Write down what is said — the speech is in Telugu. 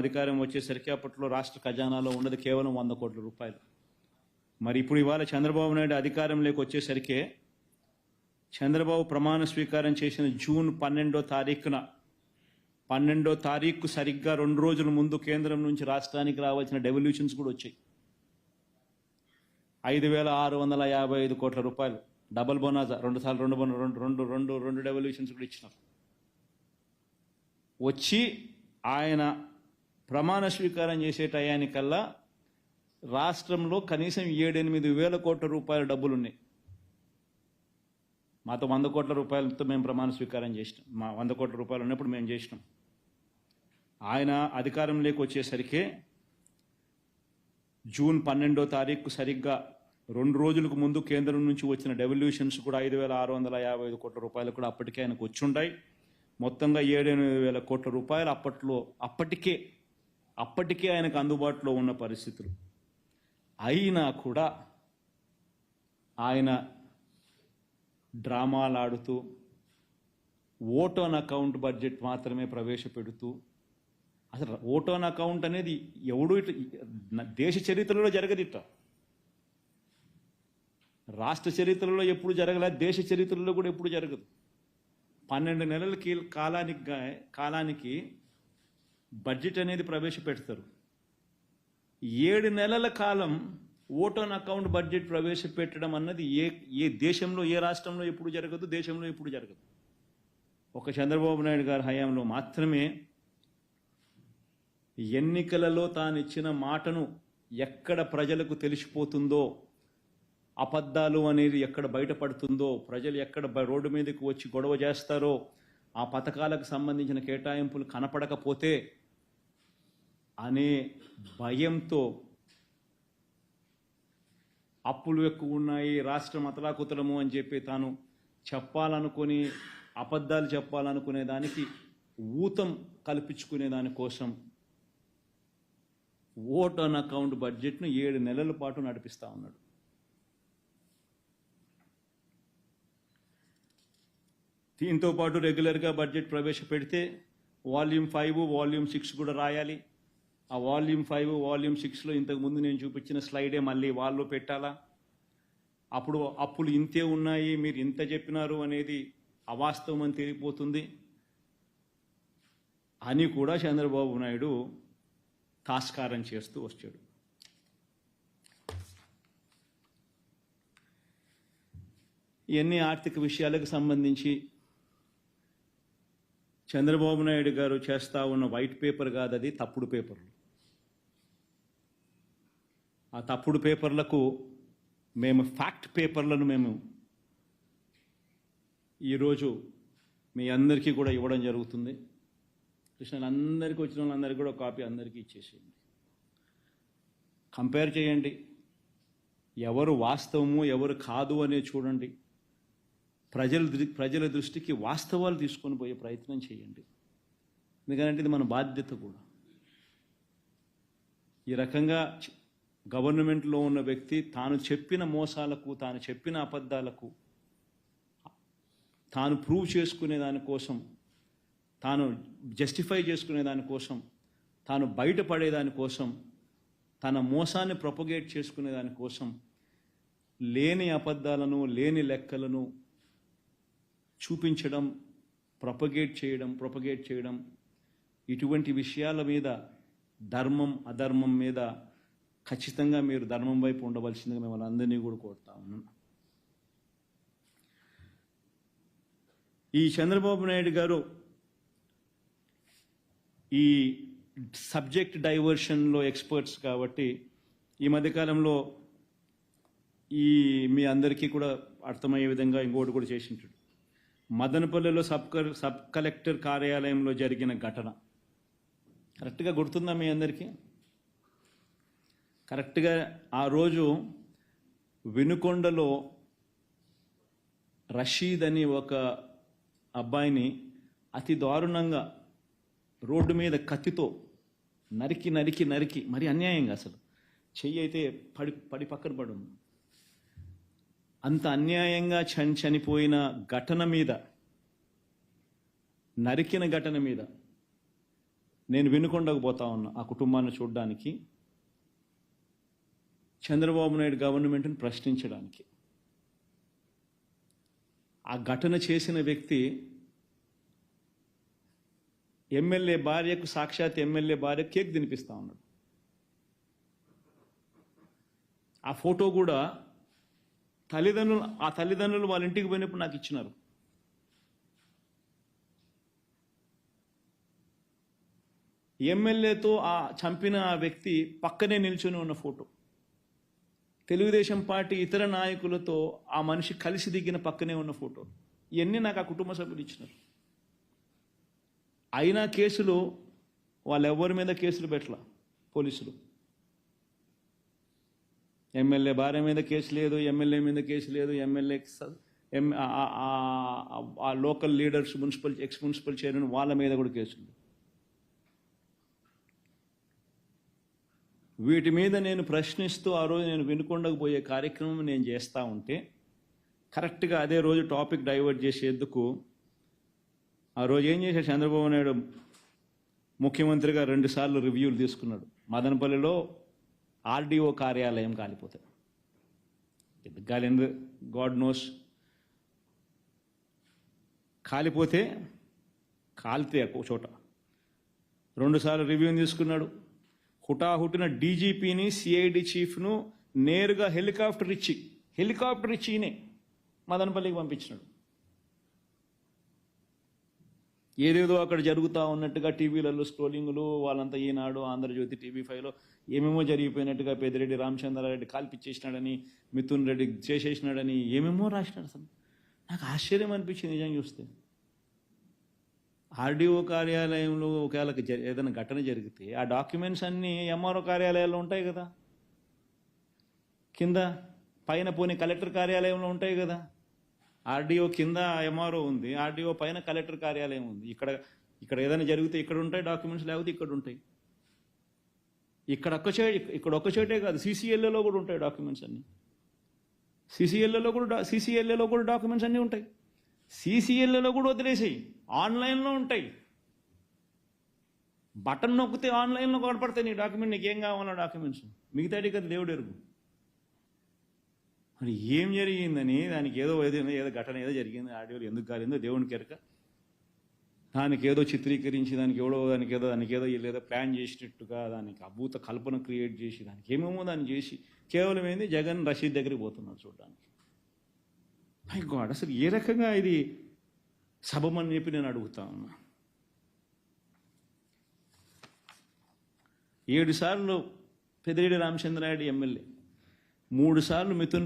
అధికారం వచ్చేసరికి అప్పట్లో రాష్ట్ర ఖజానాలో ఉన్నది కేవలం 100 కోట్ల రూపాయలు. మరి ఇప్పుడు ఇవాళ చంద్రబాబు నాయుడు అధికారంలోకి వచ్చేసరికి చంద్రబాబు ప్రమాణ స్వీకారం చేసిన జూన్ 12వ తారీఖు సరిగ్గా 2 రోజుల ముందు కేంద్రం నుంచి రాష్ట్రానికి రావాల్సిన డెవల్యూషన్స్ కూడా వచ్చాయి. 5,655 కోట్ల రూపాయలు డబల్ బోనాజా, 2 డెవల్యూషన్స్ కూడా ఇచ్చినారు. వచ్చి ఆయన ప్రమాణ స్వీకారం చేసే టయానికల్లా రాష్ట్రంలో కనీసం 7-8 వేల కోట్ల రూపాయల డబ్బులు ఉన్నాయి. మాతో 100 కోట్ల రూపాయలతో మేము ప్రమాణ స్వీకారం చేసినాం. మా 100 కోట్ల రూపాయలు ఉన్నప్పుడు మేము చేసినాం. ఆయన అధికారంలోకి వచ్చేసరికి జూన్ 12వ తారీఖు సరిగ్గా 2 రోజులకు ముందు కేంద్రం నుంచి వచ్చిన డెవల్యూషన్స్ కూడా 5,655 కోట్ల రూపాయలు కూడా అప్పటికే ఆయనకు వచ్చుంటాయి. మొత్తంగా 7-8 వేల కోట్ల రూపాయలు అప్పటికే ఆయనకు అందుబాటులో ఉన్న పరిస్థితులు. అయినా కూడా ఆయన డ్రామాలాడుతూ ఓట్ ఆన్ అకౌంట్ బడ్జెట్ మాత్రమే ప్రవేశపెడుతూ, అసలు ఓట్ ఆన్ అకౌంట్ అనేది ఎవడు దేశ చరిత్రలో జరగదు. ఇట్లా రాష్ట్ర చరిత్రలో ఎప్పుడు జరగలేదు, దేశ చరిత్రలో కూడా ఎప్పుడు జరగదు. 12 నెలల కాలానికి బడ్జెట్ అనేది ప్రవేశపెడతారు. 7 నెలల కాలం ఓట్ ఆన్ అకౌంట్ బడ్జెట్ ప్రవేశపెట్టడం అన్నది ఏ దేశంలో, ఏ రాష్ట్రంలో ఎప్పుడు జరగదు, దేశంలో ఎప్పుడు జరగదు. ఒక చంద్రబాబు నాయుడు గారి హయాంలో మాత్రమే ఎన్నికలలో తాను ఇచ్చిన మాటను ఎక్కడ ప్రజలకు తెలిసిపోతుందో, అబద్ధాలు అనేది ఎక్కడ బయటపడుతుందో, ప్రజలు ఎక్కడ రోడ్డు మీదకి వచ్చి గొడవ చేస్తారో, ఆ పథకాలకు సంబంధించిన కేటాయింపులు కనపడకపోతే అనే భయంతో అప్పులు ఎక్కువ ఉన్నాయి, రాష్ట్రం అతలాకుతలము అని చెప్పి తాను చెప్పాలనుకుని అబద్ధాలు చెప్పాలనుకునే దానికి ఊతం కల్పించుకునే దానికోసం ఓట్ ఆన్ అకౌంట్ బడ్జెట్ను 7 నెలల పాటు నడిపిస్తూ ఉన్నాడు. దీంతో పాటు రెగ్యులర్గా బడ్జెట్ ప్రవేశపెడితే వాల్యూమ్ 5, వాల్యూమ్ 6 కూడా రాయాలి. ఆ వాల్యూమ్ 5, వాల్యూమ్ 6లో ఇంతకుముందు నేను చూపించిన స్లైడే మళ్ళీ వాళ్ళు పెట్టాలా. అప్పుడు అప్పులు ఇంతే ఉన్నాయి, మీరు ఇంత చెప్పినారు అనేది అవాస్తవం అని తెలిసిపోతుంది అని కూడా చంద్రబాబు నాయుడు తాస్కారం చేస్తూ వచ్చాడు. ఇవన్నీ ఆర్థిక విషయాలకు సంబంధించి చంద్రబాబు నాయుడు గారు చేస్తూ ఉన్న వైట్ పేపర్ కాదు, అది తప్పుడు పేపర్లు. ఆ తప్పుడు పేపర్లకు మేము ఫ్యాక్ట్ పేపర్లను మేము ఈరోజు మీ అందరికీ కూడా ఇవ్వడం జరుగుతుంది. అందరికీ వచ్చిన వాళ్ళందరికీ కూడా కాపీ అందరికీ ఇచ్చేసేయండి. కంపేర్ చేయండి, ఎవరు వాస్తవము ఎవరు కాదు అనేది చూడండి. ప్రజల దృష్టికి వాస్తవాలు తీసుకొని పోయే ప్రయత్నం చేయండి. ఎందుకంటే ఇది మన బాధ్యత కూడా. ఈ రకంగా గవర్నమెంట్లో ఉన్న వ్యక్తి తాను చెప్పిన మోసాలకు, తాను చెప్పిన అబద్ధాలకు తాను ప్రూవ్ చేసుకునే దానికోసం, తాను జస్టిఫై చేసుకునే దానికోసం, తాను బయటపడేదానికోసం, తన మోసాన్ని ప్రొపగేట్ చేసుకునే దానికోసం లేని అబద్ధాలను, లేని లెక్కలను చూపించడం, ప్రొపగేట్ చేయడం ఇటువంటి విషయాల మీద, ధర్మం అధర్మం మీద ఖచ్చితంగా మీరు ధర్మం వైపు ఉండవలసిందిగా మిమ్మల్ని అందరినీ కూడా కోరుతా ఉన్నాను. ఈ చంద్రబాబు నాయుడు గారు ఈ సబ్జెక్ట్ డైవర్షన్లో ఎక్స్పర్ట్స్ కాబట్టి ఈ మధ్యకాలంలో మీ అందరికీ కూడా అర్థమయ్యే విధంగా ఇంకోటి కూడా చేసింటాడు. మదనపల్లిలో సబ్ కలెక్టర్ కార్యాలయంలో జరిగిన ఘటన కరెక్ట్గా గుర్తుందా మీ అందరికీ? కరెక్ట్గా ఆ రోజు వినుకొండలో రషీద్ అని ఒక అబ్బాయిని అతి దారుణంగా రోడ్డు మీద కత్తితో నరికి మరి అన్యాయంగా, అసలు చెయ్యి అయితే పడి పక్కన పడుంది. అంత అన్యాయంగా చనిపోయిన ఘటన మీద, నరికిన ఘటన మీద నేను వినుకొండకు పోతా ఉన్నా ఆ కుటుంబాన్ని చూడడానికి, చంద్రబాబు నాయుడు గవర్నమెంట్ని ప్రశ్నించడానికి. ఆ ఘటన చేసిన వ్యక్తి ఎమ్మెల్యే భార్యకు, సాక్షాత్ ఎమ్మెల్యే భార్య కేక్ తినిపిస్తా ఉన్నాడు. ఆ ఫోటో కూడా తల్లిదండ్రులు వాళ్ళ ఇంటికి పోయినప్పుడు నాకు ఇచ్చినారు. ఎమ్మెల్యేతో ఆ చంపిన ఆ వ్యక్తి పక్కనే నిల్చొని ఉన్న ఫోటో, తెలుగుదేశం పార్టీ ఇతర నాయకులతో ఆ మనిషి కలిసి దిగిన పక్కనే ఉన్న ఫోటో, ఇవన్నీ నాకు ఆ కుటుంబ సభ్యులు ఇచ్చినారు. అయినా కేసులు వాళ్ళెవరి మీద కేసులు పెట్టలా పోలీసులు. ఎమ్మెల్యే భార్య మీద కేసు లేదు, ఎమ్మెల్యే మీద కేసు లేదు, ఎమ్మెల్యే ఆ local leaders, X municipal chairman వాళ్ళ మీద కూడా కేసులు. వీటి మీద నేను ప్రశ్నిస్తూ ఆ రోజు నేను వినుకొండకు పోయే కార్యక్రమం నేను చేస్తూ ఉంటే, కరెక్ట్గా అదే రోజు టాపిక్ డైవర్ట్ చేసేందుకు ఆ రోజు ఏం చేశాడు చంద్రబాబు నాయుడు, ముఖ్యమంత్రిగా 2 సార్లు రివ్యూలు తీసుకున్నాడు. మదనపల్లిలో ఆర్డీఓ కార్యాలయం కాలిపోతాయి. ఎందుకు కాలింది గాడ్ నోస్. కాలితే ఒక చోట 2 సార్లు రివ్యూని తీసుకున్నాడు. హుటాహుటిన డీజీపీని, సిఐడి చీఫ్ను నేరుగా హెలికాప్టర్ ఇచ్చినే మదనపల్లికి పంపించినాడు. ఏదేదో అక్కడ జరుగుతూ ఉన్నట్టుగా టీవీలలో స్క్రోలింగ్లు, వాళ్ళంతా ఈనాడు, ఆంధ్రజ్యోతి, TV5లో ఏమేమో జరిగిపోయినట్టుగా పెద్దిరెడ్డి రామచంద్రారెడ్డి కాల్పిచ్చేసినాడని, మిథున్ రెడ్డి చేసేసినాడని ఏమేమో రాసినాడు. అసలు నాకు ఆశ్చర్యం అనిపించింది నిజంగా చూస్తే. ఆర్డీఓ కార్యాలయంలో ఒకవేళ ఏదైనా ఘటన జరిగితే ఆ డాక్యుమెంట్స్ అన్నీ ఎంఆర్ఓ కార్యాలయాల్లో ఉంటాయి కదా, కింద పైన పోనీ కలెక్టర్ కార్యాలయంలో ఉంటాయి కదా. ఆర్డీఓ కింద ఎంఆర్ఓ ఉంది, ఆర్డీఓ పైన కలెక్టర్ కార్యాలయం ఉంది. ఇక్కడ ఏదైనా జరిగితే ఇక్కడ ఉంటాయి డాక్యుమెంట్స్, లేకపోతే ఇక్కడ ఉంటాయి. ఇక్కడ ఒక్క చోటే కాదు, సీసీఎల్ఏలో కూడా ఉంటాయి డాక్యుమెంట్స్ అన్నీ. సీసీఎల్ఏలో కూడా డాక్యుమెంట్స్ అన్నీ ఉంటాయి. సీసీఎల్ఏలో కూడా వదిలేసాయి, ఆన్లైన్లో ఉంటాయి. బటన్ నొక్కితే ఆన్లైన్లో కనపడతాయి నీ డాక్యుమెంట్, నీకేం కావాలో డాక్యుమెంట్స్. మిగతాది కదా దేవుడు ఎరుగు. మరి ఏం జరిగిందని దానికి ఏదో ఘటన ఏదో జరిగింది, ఆడియోలు ఎందుకు కాలిందో దేవునికి ఎరక. దానికి ఏదో చిత్రీకరించి దానికి ఏదో లేదో ప్లాన్ చేసినట్టుగా దానికి అభూత కల్పన క్రియేట్ చేసి దానికి ఏమేమో దాన్ని చేసి కేవలం ఏంది జగన్ రషీద్ దగ్గరికి పోతున్నాడు చూడడానికి. మై గాడ్, అసలు ఏ రకంగా ఇది సబమని చెప్పి నేను అడుగుతా ఉన్నా. 7 సార్లు పెద్దిరెడ్డి రామచంద్రారెడ్డి ఎమ్మెల్యే, 3 సార్లు మిథున్